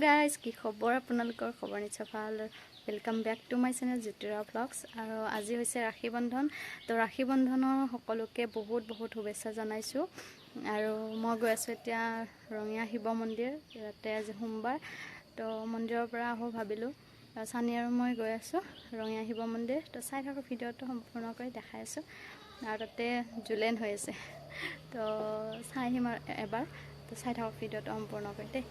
Guys কি খবৰ আপোনালোকৰ খবৰ নিশ্চয় ভাল welcome back to my channel Jitura vlogs আৰু আজি হৈছে ৰাখী বন্ধন তো ৰাখী বন্ধনৰ সকলোকে বহুত বহুত শুভেচ্ছা জনাইছো আৰু মই গৈ আছো এতিয়া ৰঙিয়া শিৱ মন্দিৰ ইয়াতে আজি সোমবাৰ তো মন্দিৰৰ পৰা আহো ভাবিলো সানি আৰু মই গৈ আছো ৰঙিয়া শিৱ মন্দিৰ তো চাই থাকো ভিডিঅ'টো সম্পূৰ্ণকৈ দেখাই আছো আৰু তাতে জুলেন হৈ আছে তো চাই আহিম এবাৰ তো চাই থাকক ভিডিঅ'টো সম্পূৰ্ণকৈ দেই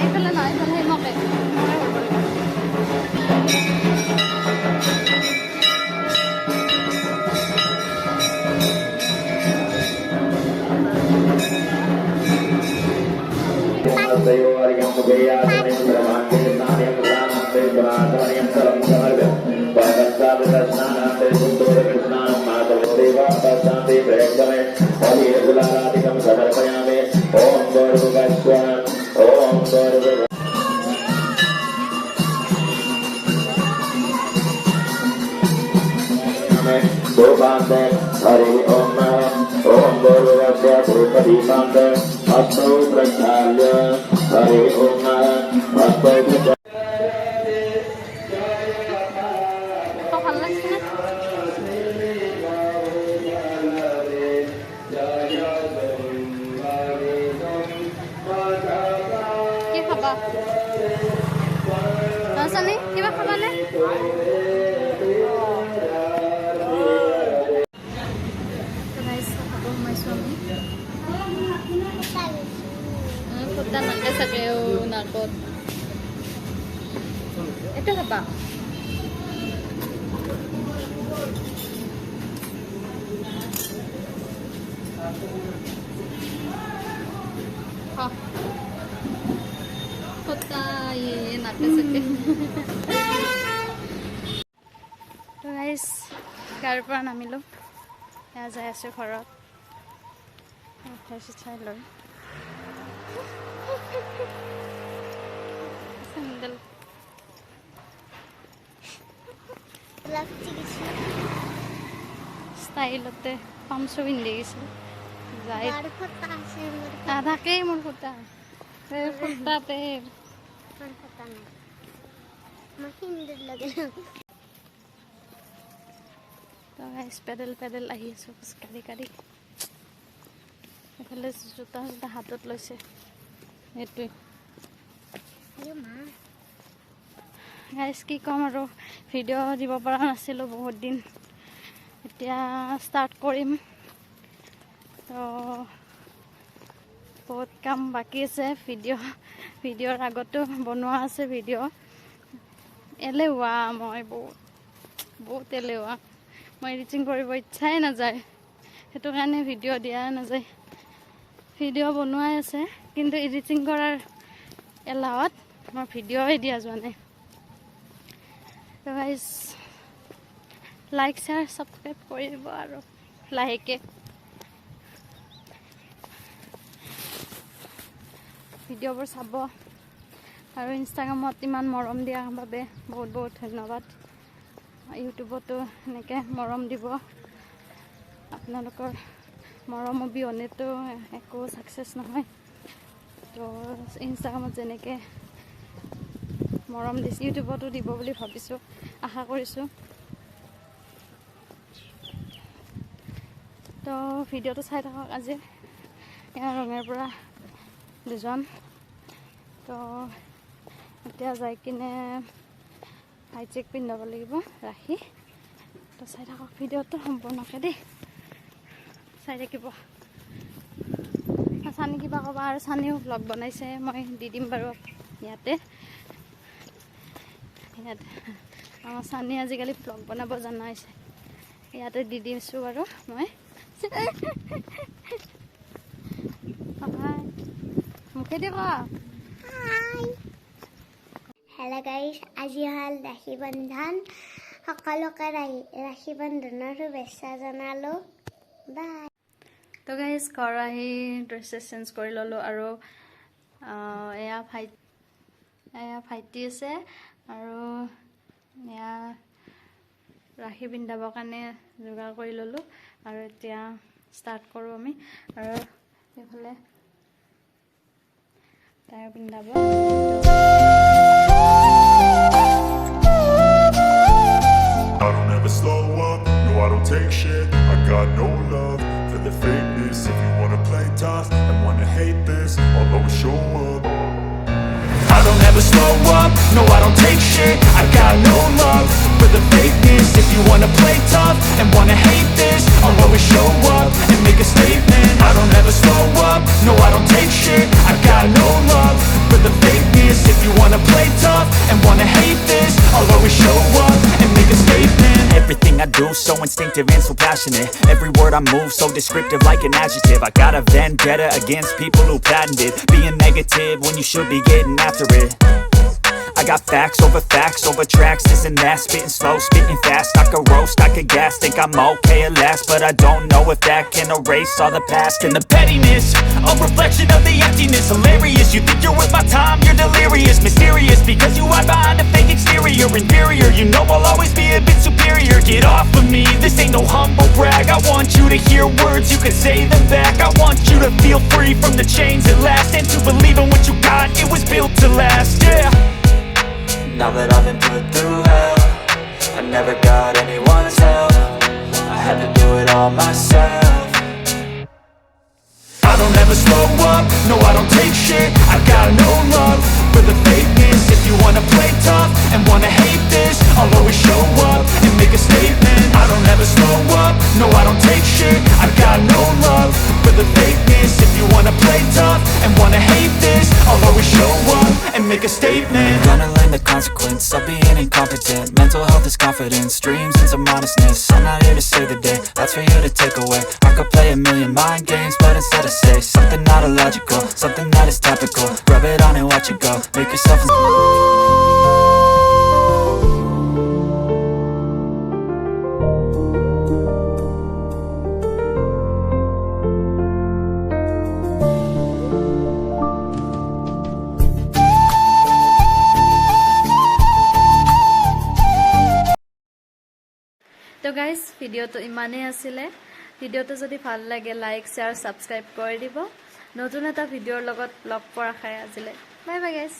এইফালে নহয় এইফালে মকে Hari Om Om Bhagavata Prabhupādipāṅga Asto Pracchālya Hari Om Asto Pracchālya কি খাবা নাজানি কিবা খাবানে Kuda nangka sakeo nakot. Ito ka ba? Ha. Kuda ye nangka sakeo. So guys, garir পৰা নামিলো। এয়া যাই আছো ঘৰত। খাইছো চাই লৈ। Sandal. Style hote pamso bindi gise. Jai. Ada ke mon khota. Khota te. Mon khota na. Mahindir lage. To guys pedal ahi aso kari. এফালে জোতা হাতত লৈছে এইটোৱে গাইজ কি কম আৰু ভিডিঅ' দিব পৰা নাছিলোঁ বহুত দিন এতিয়া ষ্টাৰ্ট কৰিম তো বহুত কাম বাকী আছে ভিডিঅ'ৰ আগতো বনোৱা আছে ভিডিঅ' এলেহুৱা মই বহুত এলেহুৱা মই এডিটিং কৰিব ইচ্ছাই নাযায় সেইটো কাৰণে ভিডিঅ' দিয়া নাযায় ভিডিঅ' বনোৱাই আছে কিন্তু এডিটিং কৰাৰ এলাহত মই ভিডিঅ'ই দিয়া যোৱা নাই তো গাইজ লাইক শ্বেয়াৰ ছাবস্ক্ৰাইব কৰিব আৰু লাহেকে ভিডিঅ'বোৰ চাব আৰু ইনষ্টাগ্ৰামত ইমান মৰম দিয়াৰ বাবে বহুত ধন্যবাদ ইউটিউবতো এনেকৈ মৰম দিব আপোনালোকৰ মৰম অবিহনেতো একো সাকসেস নহয় তো ইনষ্টাগ্ৰামত যেনেকৈ মৰম দিছে ইউটিউবতো দিব বুলি ভাবিছোঁ আশা কৰিছোঁ তো ভিডিঅ'টো চাই থাকক আজি ইয়াৰ ৰঙৰ পৰা দুজন তো এতিয়া যাই কিনে হাই চেক পিন্ধাব লাগিব ৰাখি তো চাই থাকক ভিডিঅ'টো সম্পূৰ্ণকৈ দেই চাই থাকিব চানি কিবা ক'বা আৰু চানিও ব্লগ বনাইছে মই দি দিম বাৰু ইয়াতে আমাৰ চানি আজিকালি ব্লগ বনাব জনা হৈছে ইয়াতে দি দিছোঁ বাৰু মই মুখে দিব হেল্ল' গাইছ, আজি হ'ল ৰাখী বন্ধন। সকলোকে ৰাখী বন্ধনৰ শুভেচ্ছা জনালোঁ। বাই। তো গাইজ ঘৰ আহি ড্ৰেছেছ চেঞ্জ কৰি ল'লোঁ আৰু এয়া ভাইটি আছে আৰু এয়া ৰাখী পিন্ধাবৰ কাৰণে যোগাৰ কৰি ল'লোঁ আৰু এতিয়া ষ্টাৰ্ট কৰোঁ আমি আৰু এইফালে তাই পিন্ধাব। I don't ever slow up, no I don't take shit. I got no love for the fakeness. If you wanna play tough and wanna hate this, I'll always show up. I don't ever slow up, no I don't take shit. I got no love for the fakeness. If you wanna play tough and wanna hate this, I'll always show up and make a statement. I don't ever slow up, no I don't take shit. I got no love for the fakeness. If you wanna play tough and wanna hate this, I'll always show up and make a statement. Everything I do so instinctive and so passionate. Every word I move so descriptive like an adjective. I got a vendetta against people who patented being negative when you should be getting after it. I got facts over tracks, this and that. Spitting slow, spitting fast. I could roast, I could gas. Think I'm okay at last, but I don't know if that can erase all the past. And the pettiness, a reflection of the emptiness. Hilarious, you think you're worth my time, you're delirious. Mysterious, because you hide behind a fake exterior. Inferior, you know I'll always be a bit superior. Get off of me, this ain't no humble brag. I want you to hear words, you can say them back. I want you to feel free from the chains at last, and to believe in what you got, it was built to last, yeah. Now that I've been put through hell, I never got anyone's help. I had to do it all myself. I don't ever slow up, no I don't take shit. I got no love for the fakeness. If you wanna play tough and wanna hate this, I'll always show up and make a statement. I don't ever slow up, no I don't take shit. I got no love for the fakeness. If you wanna play tough and wanna hate this, I'll always show up and make a statement. Gonna learn the consequence of being incompetent. Mental health is confidence, dreams and some honestness. I'm not here to save the day, that's for you to take away. I could play a million mind games, but instead I say something not illogical, something that is topical. Rub it on and watch it go, make yourself তো guys ভিডিঅ'টো ইমানেই আছিলে। ভিডিঅ'টো যদি ভাল লাগে like share subscribe কৰি দিব। নতুন এটা ভিডিঅ'ৰ লগত লগ পোৱাৰ আশাৰে আজিলৈ বাই বাই গাইজ।